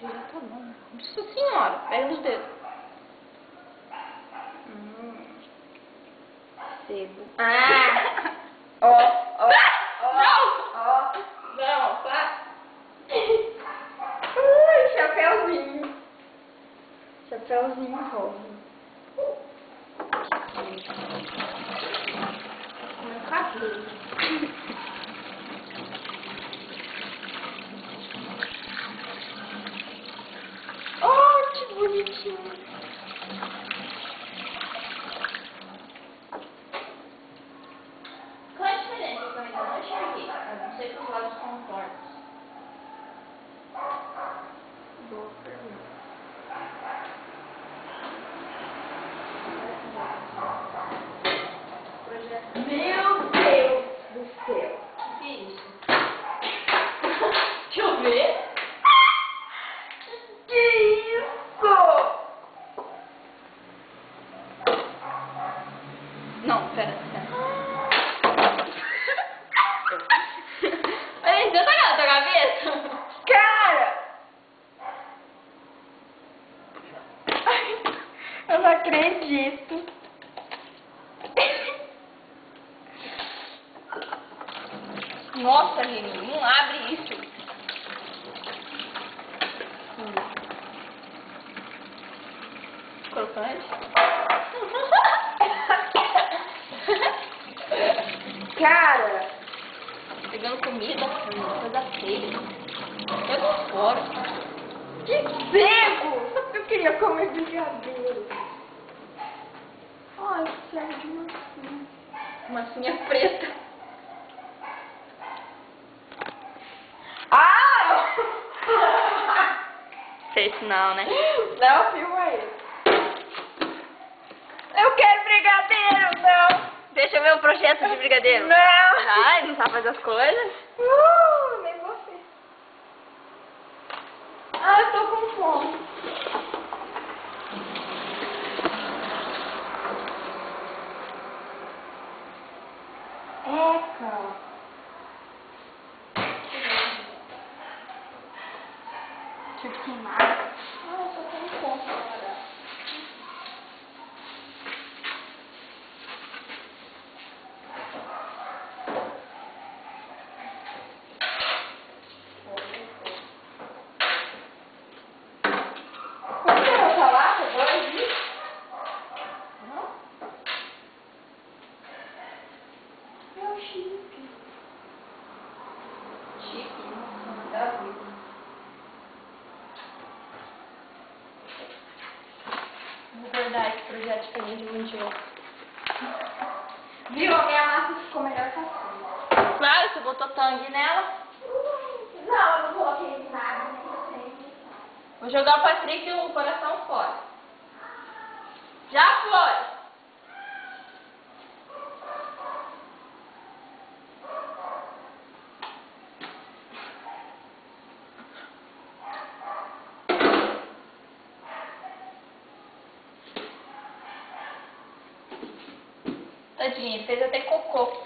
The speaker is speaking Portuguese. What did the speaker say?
Já tá bom. Nossa senhora, pega nos dedos. Sebo. Ah! Ó, ó, ó. Não! Ó. Não, pá. Ui, chapéuzinho. Chapéuzinho rosa. Meu cabelo. Oh, que bonitinho. Qual é a diferença que eu ainda não enxerguei? Eu não sei que os lados são tortos. Boa pergunta. Meu Deus do céu. O que é isso? Deixa eu ver. Que isso? Não, pera. Olha, você tá na tua cabeça? Cara! Eu não acredito. Nossa, Lili, não abre isso. Crocante? Cara! Pegando comida, coisa feia. Eu tô fora. Que seco! Só porque eu queria comer brigadeiro. Ai, serve de massinha. Massinha preta. Ah! Fez sinal, né? Não, filma aí. Eu quero brigadeiro, não! Deixa eu ver o projeto de brigadeiro. Não! Ai, não sabe fazer as coisas? Nem você. Ah, eu tô com fome. Eca. Tipo queimado. Ah, eu tô com fome agora. Quanto que é o salário? 2 dias? Não? Meu chique. Chique, nossa, da vida. Vou guardar esse projeto de caninha de mandioca. Viu? A minha massa ficou melhor que a sua. Claro, você botou tangue nela. Não, eu não coloquei nada. Vou jogar o Patrick e o coração fora. Já foi! Tadinha, fez até cocô.